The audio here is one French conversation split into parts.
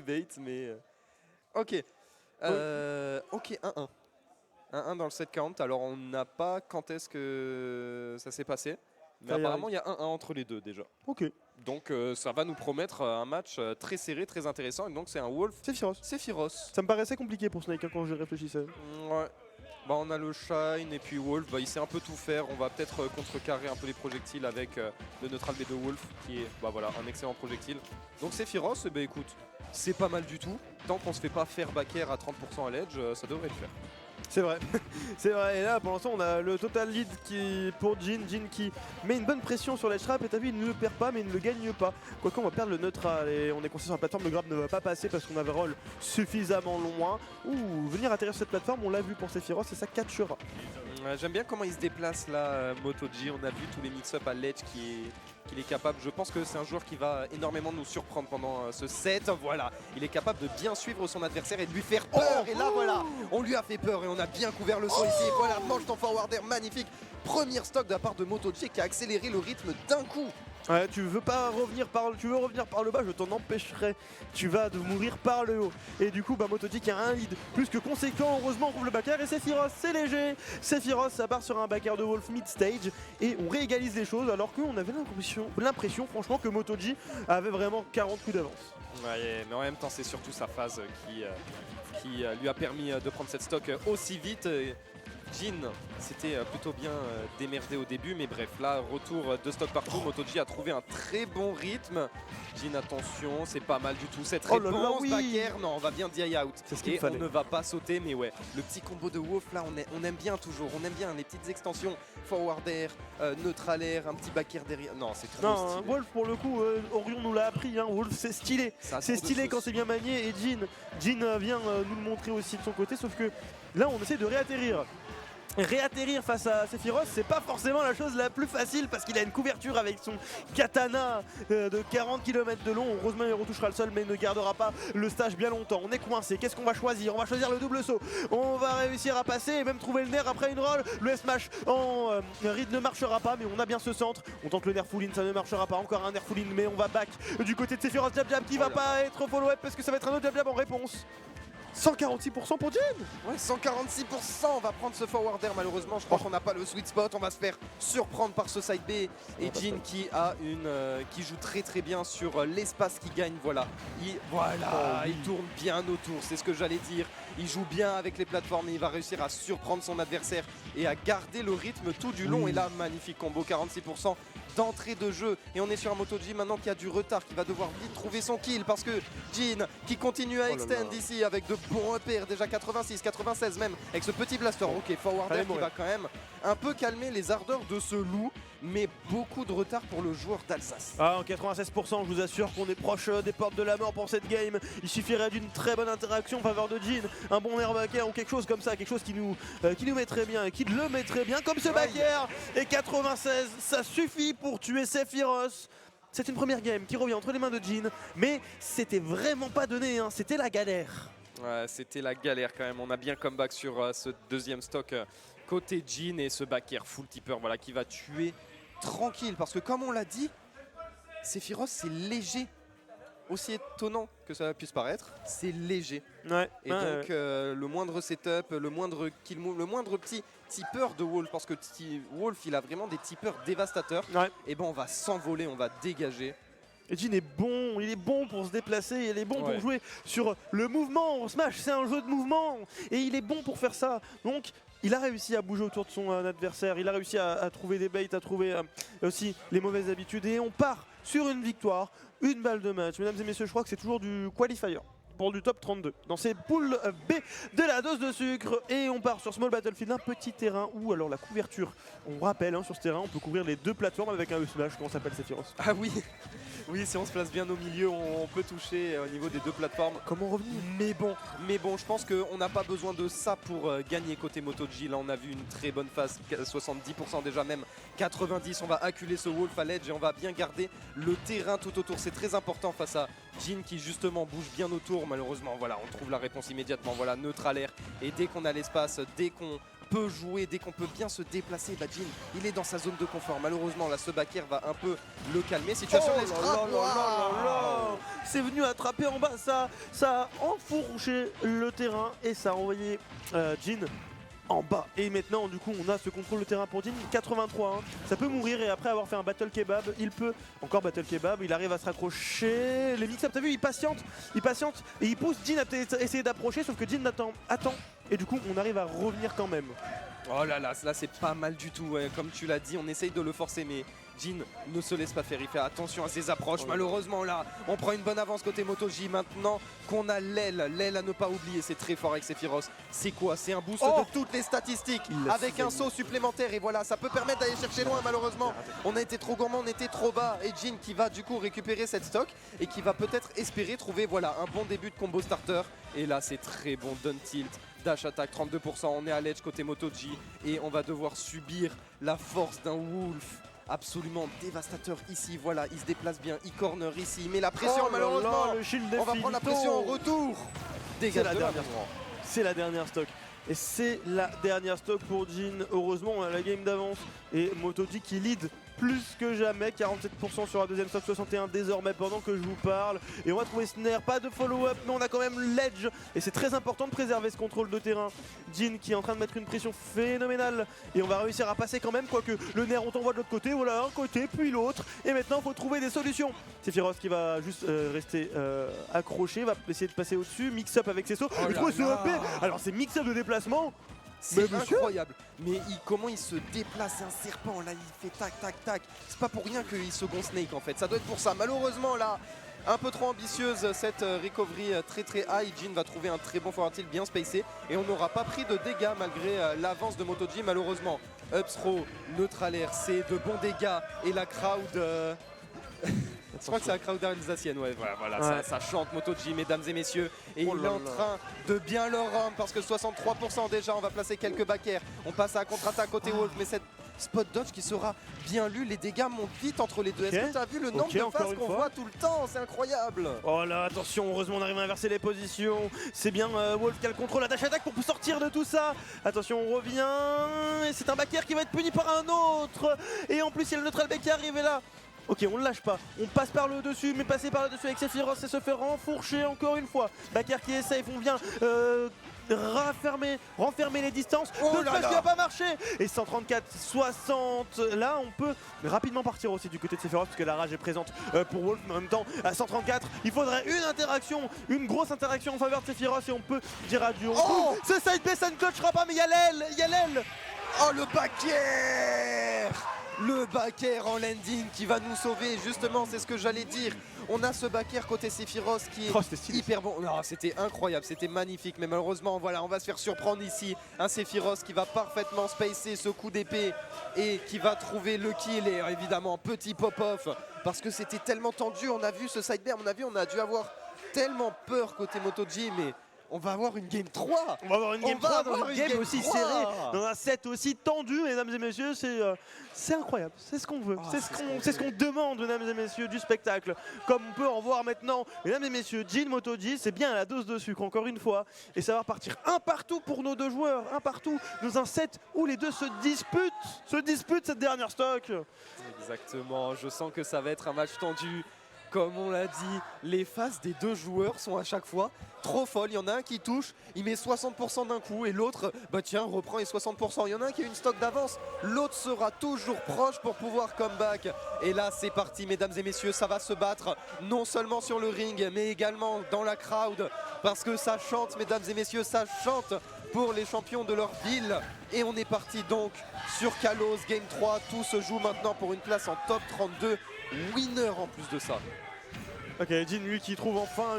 bait, mais... Ok. Ok, 1-1. 1-1 dans le set count. Alors, on n'a pas quand est-ce que ça s'est passé. Mais apparemment, il y a 1-1 entre les deux déjà. Ok. Donc, ça va nous promettre un match très serré, très intéressant. Et donc, c'est un Wolf Sephiroth. Ça me paraissait compliqué pour Snake quand je réfléchissais. Ouais. Bah, on a le Shine et puis Wolf, bah, il sait un peu tout faire. On va peut-être contrecarrer un peu les projectiles avec le neutral B de Wolf qui est bah, voilà, un excellent projectile. Donc Sephiroth, bah, écoute, c'est pas mal du tout. Tant qu'on se fait pas faire back air à 30% à l'edge, ça devrait le faire. C'est vrai, c'est vrai. Et là, pour l'instant, on a le total lead qui pour Jin. Jin qui met une bonne pression sur l'edge trap. Et t'as vu, il ne le perd pas, mais il ne le gagne pas. Quoique, on va perdre le neutral. Et on est conscient sur la plateforme. Le grab ne va pas passer parce qu'on avait roll suffisamment loin. Ouh, venir atterrir sur cette plateforme, on l'a vu pour Sephiroth, et ça catchera. J'aime bien comment il se déplace là, MotoG. On a vu tous les mix-up à l'edge qu'il est capable. Je pense que c'est un joueur qui va énormément nous surprendre pendant ce set. Voilà, il est capable de bien suivre son adversaire et de lui faire peur. Et là, voilà, on lui a fait peur et on a bien couvert le son ici. Et voilà, mange ton forward air, magnifique. Premier stock de la part de MotoG qui a accéléré le rythme d'un coup. Ouais, tu veux revenir par le bas, je t'en empêcherai. Tu vas de mourir par le haut. Et du coup, bah, MotoG qui a un lead plus que conséquent. Heureusement, on trouve le backer et Sephiroth, c'est léger. Sephiroth, ça part sur un backer de Wolf mid-stage et on réégalise les choses alors qu'on avait l'impression, franchement, que MotoG avait vraiment 40 coups d'avance. Ouais, mais en même temps, c'est surtout sa phase qui lui a permis de prendre cette stock aussi vite. Jin s'était plutôt bien démerdé au début, mais bref, là, retour de stock partout. MotoG a trouvé un très bon rythme. Jin, attention, c'est pas mal du tout. Cette réponse, back air, non, on va bien DI out. C'est ce qu'il et fallait. On ne va pas sauter, mais ouais, le petit combo de Wolf, là, on aime bien toujours. On aime bien les petites extensions. Forward air, neutral air, un petit back air derrière. Non, c'est trop stylé. Wolf, pour le coup, Orion nous l'a appris. Hein. Wolf, c'est stylé. C'est stylé quand c'est bien manié. Et Jin vient nous le montrer aussi de son côté. Sauf que là, on essaie de réatterrir. Réatterrir face à Sephiroth, c'est pas forcément la chose la plus facile parce qu'il a une couverture avec son katana de 40 km de long. Heureusement, il retouchera le sol mais ne gardera pas le stage bien longtemps. On est coincé. Qu'est-ce qu'on va choisir? On va choisir le double saut. On va réussir à passer et même trouver le nerf après une roll. Le S-Smash en read ne marchera pas, mais on a bien ce centre. On tente le nerf full in, ça ne marchera pas. Encore un nerf full in, mais on va back du côté de Sephiroth. Jab qui va pas être follow-up parce que ça va être un autre jab en réponse. 146% pour Jin. Ouais, 146%, on va prendre ce forward air malheureusement, je crois qu'on n'a pas le sweet spot, on va se faire surprendre par ce side B. Et Jin qui joue très très bien sur l'espace qui gagne, voilà. Il tourne bien autour, c'est ce que j'allais dire. Il joue bien avec les plateformes et il va réussir à surprendre son adversaire et à garder le rythme tout du long. Et là, magnifique combo, 46% d'entrée de jeu. Et on est sur un MotoG maintenant qui a du retard, qui va devoir vite trouver son kill parce que Jin qui continue à extend ici avec de bons repères, déjà 86, 96 même, avec ce petit blaster. Ok, forward air qui va quand même un peu calmer les ardeurs de ce loup, mais beaucoup de retard pour le joueur d'Alsace. Ah, en 96%, je vous assure qu'on est proche des portes de la mort pour cette game. Il suffirait d'une très bonne interaction en faveur de Jin, un bon air back air ou quelque chose comme ça, quelque chose qui nous mettrait bien et qui le mettrait bien comme ce back air. Et 96, ça suffit pour tuer Sephiroth. C'est une première game qui revient entre les mains de Jin, mais c'était vraiment pas donné, hein. C'était la galère. Ouais, c'était la galère quand même. On a bien comeback sur ce deuxième stock côté Jin et ce back air full tipper voilà, qui va tuer tranquille. Parce que comme on l'a dit, Sephiroth c'est léger. Aussi étonnant que ça puisse paraître, c'est léger. Ouais. Et donc le moindre setup, le moindre kill move, le moindre petit tipper de Wolf, parce que Wolf il a vraiment des tippers dévastateurs. Ouais. Et ben on va s'envoler, on va dégager. Et Jin est bon, il est bon pour se déplacer, il est bon pour jouer sur le mouvement. Smash, c'est un jeu de mouvement et il est bon pour faire ça. Donc il a réussi à bouger autour de son adversaire, il a réussi à trouver des baits, à trouver aussi les mauvaises habitudes. Et on part sur une victoire, une balle de match. Mesdames et messieurs, je crois que c'est toujours du qualifier pour du top 32 dans ces poules B de la dose de sucre. Et on part sur Small Battlefield, un petit terrain où alors la couverture, on rappelle sur ce terrain on peut couvrir les deux plateformes avec un smash. Comment s'appelle Sephiroth? Ah oui, oui, si on se place bien au milieu, on peut toucher au niveau des deux plateformes. Comment revenir? Mais bon, je pense qu'on n'a pas besoin de ça pour gagner côté MotoG. Là, on a vu une très bonne phase, 70% déjà même, 90%. On va acculer ce Wolf à l'edge et on va bien garder le terrain tout autour. C'est très important face à Jin qui justement bouge bien autour. Malheureusement, voilà, on trouve la réponse immédiatement. Voilà, neutral air. Et dès qu'on a l'espace, dès qu'on peut jouer, dès qu'on peut bien se déplacer, bah Jin, il est dans sa zone de confort. Malheureusement, là, ce back air va un peu le calmer. Situation de l'estrape. C'est venu attraper en bas, ça a enfourché le terrain et ça a envoyé Jin en bas. Et maintenant, du coup, on a ce contrôle de terrain pour Jin, 83. Hein. Ça peut mourir et après avoir fait un battle kebab, il peut encore battle kebab, il arrive à se raccrocher. Les mix-up, t'as vu, il patiente et il pousse Jin à essayer d'approcher, sauf que Jin attend. Et du coup, on arrive à revenir quand même. Oh là là, là c'est pas mal du tout, ouais. Comme tu l'as dit, on essaye de le forcer, mais Jin ne se laisse pas faire, il fait attention à ses approches. Malheureusement là, on prend une bonne avance côté MotoG. Maintenant qu'on a l'aile à ne pas oublier, c'est très fort avec Sephiroth. C'est quoi? C'est un boost de toutes les statistiques avec un saut supplémentaire et voilà, ça peut permettre d'aller chercher loin. Malheureusement, on a été trop gourmand, on était trop bas et Jin qui va du coup récupérer cette stock et qui va peut-être espérer trouver voilà un bon début de combo starter. Et là c'est très bon, down tilt. Dash attack 32%, on est à l'edge côté MotoG et on va devoir subir la force d'un Wolf absolument dévastateur ici. Voilà, il se déplace bien, il corner ici, il met la pression malheureusement. On va prendre la pression en retour. C'est la dernière stock. Et c'est la dernière stock pour Jin. Heureusement, on a la game d'avance et MotoG qui lead plus que jamais, 47% sur la deuxième stock, 61 désormais pendant que je vous parle. Et on va trouver Snare, pas de follow-up, mais on a quand même l'edge. Et c'est très important de préserver ce contrôle de terrain. Jin qui est en train de mettre une pression phénoménale. Et on va réussir à passer quand même, quoique le nerf on t'envoie de l'autre côté, voilà, un côté, puis l'autre. Et maintenant, il faut trouver des solutions. Sephiroth qui va juste rester accroché, va essayer de passer au-dessus, mix-up avec ses sauts. Alors c'est mix-up de déplacement. C'est incroyable, mais comment il se déplace, c'est un serpent là, il fait tac tac tac. C'est pas pour rien qu'il second Snake en fait, ça doit être pour ça. Malheureusement là, un peu trop ambitieuse cette recovery très très high. Jin va trouver un très bon forward tilt bien spacé et on n'aura pas pris de dégâts malgré l'avance de MotoG malheureusement. Up throw, neutral air, c'est de bons dégâts et la crowd... Je crois que c'est la crowd alsacienne, ouais, voilà, ça chante MotoG, mesdames et messieurs. Et il est en train de bien leur rendre parce que 63% déjà, on va placer quelques back air. On passe à un contre-attaque côté Wolf, mais cette spot dodge qui sera bien lu, les dégâts montent vite entre les deux. Est-ce que tu as vu le nombre de phases qu'on voit tout le temps? C'est incroyable. Oh là, attention, heureusement on arrive à inverser les positions. C'est bien Wolf qui a le contrôle, la dash attack pour sortir de tout ça. Attention, on revient. Et c'est un back air qui va être puni par un autre. Et en plus, il y a le neutral back qui arrive là. Ok, on ne lâche pas, on passe par le dessus, mais passer par le dessus avec Sephiroth, c'est se faire renfourcher encore une fois. Backer qui est safe, on vient renfermer les distances. De toute façon, qui n'a pas marché. Et 134, 60, là on peut rapidement partir aussi du côté de Sephiroth parce que la rage est présente pour Wolf, mais en même temps à 134, il faudrait une grosse interaction en faveur de Sephiroth et on peut dire adieu. Ce side B ça ne clutchera pas, mais il y a l'aile. Oh le backer! Le back air en landing qui va nous sauver, justement c'est ce que j'allais dire. On a ce back air côté Sephiroth qui est hyper bon. Non, c'était incroyable, c'était magnifique, mais malheureusement voilà, on va se faire surprendre ici. Un Sephiroth qui va parfaitement spacer ce coup d'épée et qui va trouver le kill et évidemment petit pop-off parce que c'était tellement tendu. On a vu ce side B, à mon avis on a dû avoir tellement peur côté MotoG, mais on va avoir une game 3. On va avoir une game 3 dans une game aussi serrée, dans un set aussi tendu, mesdames et messieurs. C'est incroyable, c'est ce qu'on veut, c'est ce qu'on demande, mesdames et messieurs, du spectacle. Comme on peut en voir maintenant, mesdames et messieurs, Jin MotoG, c'est bien à la dose de sucre, encore une fois. Et ça va partir un partout pour nos deux joueurs, un partout dans un set où les deux se disputent cette dernière stock. Exactement, je sens que ça va être un match tendu. Comme on l'a dit, les phases des deux joueurs sont à chaque fois trop folles. Il y en a un qui touche, il met 60% d'un coup et l'autre, bah tiens, reprend les 60%. Il y en a un qui a une stock d'avance, l'autre sera toujours proche pour pouvoir comeback. Et là, c'est parti, mesdames et messieurs, ça va se battre non seulement sur le ring, mais également dans la crowd. Parce que ça chante, mesdames et messieurs, ça chante pour les champions de leur ville. Et on est parti donc sur Kalos, Game 3. Tout se joue maintenant pour une place en top 32. Winner en plus de ça. Ok, Jin lui qui trouve enfin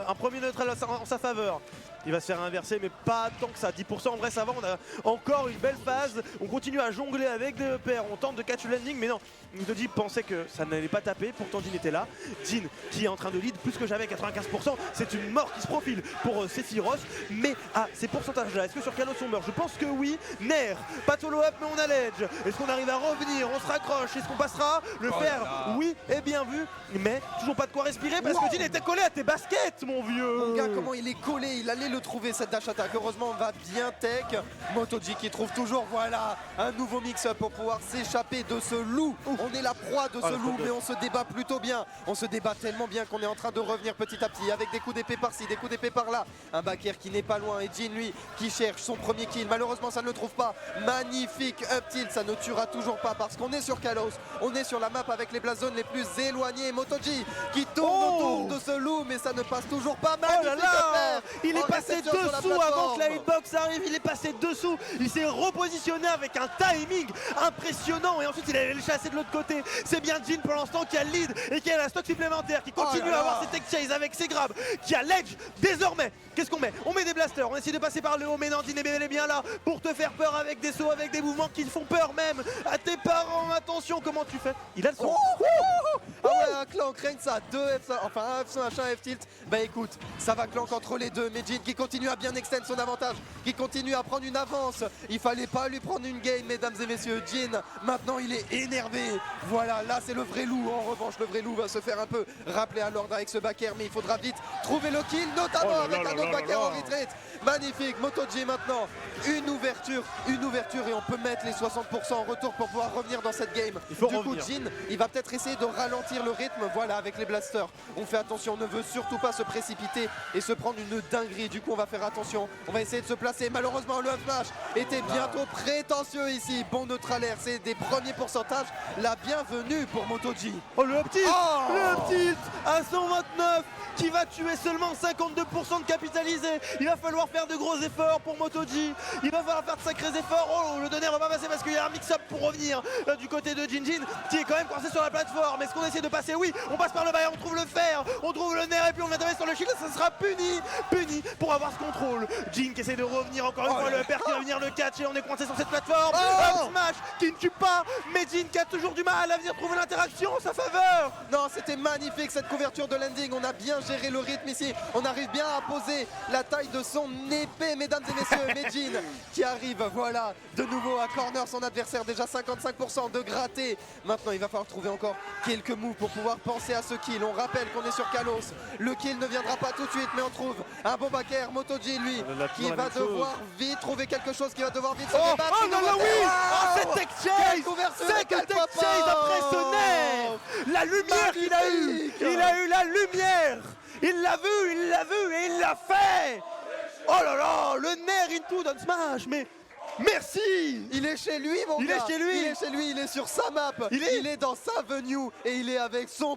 un premier neutral en sa faveur. Il va se faire inverser, mais pas tant que ça. 10% en vrai, ça va. On a encore une belle phase. On continue à jongler avec des EPR. On tente de catch le landing, mais non. MotoG pensait que ça n'allait pas taper. Pourtant, Jin était là. Jin qui est en train de lead plus que jamais, 95%. C'est une mort qui se profile pour Sephiroth. Mais à ces pourcentages-là, est-ce que sur Kalos on meurt? Je pense que oui. Nair, pas de follow-up, mais on a l'edge. Est-ce qu'on arrive à revenir? On se raccroche. Est-ce qu'on passera? Le fer, oui, et bien vu. mais toujours pas de quoi respirer parce que Jin était collé à tes baskets, mon vieux. Mon gars, comment il est collé, il allait le trouver cette dash attack. Heureusement, on va bien tech. MotoG qui trouve toujours, voilà, un nouveau mix-up pour pouvoir s'échapper de ce loup. On est la proie de ce loup, mais on se débat plutôt bien. On se débat tellement bien qu'on est en train de revenir petit à petit avec des coups d'épée par-ci, des coups d'épée par-là. Un backer qui n'est pas loin et Jin, lui, qui cherche son premier kill. Malheureusement, ça ne le trouve pas. Magnifique up tilt, ça ne tuera toujours pas parce qu'on est sur Kalos. On est sur la map avec les blast zones les plus éloignées. MotoG qui tourne autour de ce loup, mais ça ne passe toujours pas. Magnifique affaire. Il est passé dessous avant que la hitbox arrive. Il est passé dessous. Il s'est repositionné avec un timing impressionnant et ensuite il allait le chasser de l'autre côté. C'est bien Jin pour l'instant qui a le lead et qui a la stock supplémentaire, qui continue à avoir ses tech chase avec ses grabs, qui a l'edge désormais. Qu'est-ce qu'on met? On met des blasters, on essaie de passer par le haut, mais non, Jin est bien là pour te faire peur avec des sauts, avec des mouvements qui font peur même à tes parents. Attention, comment tu fais? Il a le son. Ah ouais, un clank, rien que ça, 2 F5, enfin un F5, un F-tilt. Bah écoute, ça va clank entre les deux, mais Jin qui continue à bien extendre son avantage, qui continue à prendre une avance. Il fallait pas lui prendre une game, mesdames et messieurs. Jin, maintenant il est énervé. Voilà, là c'est le vrai loup. En revanche, le vrai loup va se faire un peu rappeler à l'ordre avec ce backer, mais il faudra vite trouver le kill, notamment avec un autre backer en retreat. Magnifique, MotoG maintenant, une ouverture et on peut mettre les 60% en retour pour pouvoir revenir dans cette game. Du coup, Jin, il va peut-être essayer de ralentir le rythme, voilà, avec les blasters. On fait attention, on ne veut surtout pas se précipiter et se prendre une dinguerie. Du coup, on va faire attention, on va essayer de se placer. Malheureusement, le up-smash était bientôt prétentieux ici. Bon neutralaire, c'est des premiers pourcentages. La bienvenue pour MotoG. Oh, le up tilt, le up tilt à 129 qui va tuer seulement 52% de capitalisé. Il va falloir faire de gros efforts pour MotoG. Il va falloir faire de sacrés efforts. Oh, le donner va pas passer parce qu'il y a un mix-up pour revenir du côté de Jin qui est quand même coincé sur la plateforme. Est-ce qu'on essaie de passer? Oui, on passe par le bas, on trouve le fer, on trouve le nerf et puis on vient taper sur le shield. Ça sera puni pour avoir ce contrôle. Jin qui essaie de revenir encore une fois, le père qui va venir le catch et on est coincé sur cette plateforme. Un smash qui ne tue pas, mais Jin qui a toujours du mal à venir trouver l'interaction en sa faveur. Non, c'était magnifique cette couverture de landing. On a bien géré le rythme ici. On arrive bien à poser la taille de son épée, mesdames et messieurs. Mais Jin qui arrive, voilà, de nouveau à corner son adversaire. Déjà 55% de gratté. Maintenant, il va falloir trouver encore quelques moves pour pouvoir penser à ce kill. On rappelle qu'on est sur Kalos. Le kill ne viendra pas tout de suite, mais on trouve un bon backer. MotoG, lui, qui va devoir vite trouver quelque chose, qui va devoir vite se débattre. Oh non, là, oui! C'est tech chase! C'est que tech chase après ce nerf! La lumière qu'il a eu! Il a eu la lumière! Il l'a vu et il l'a fait! Oh là là, le nerf into Down Smash, mais merci! Il est chez lui, mon gars! Il est chez lui! Il est chez lui, il est sur sa map! Il est dans sa venue et il est avec son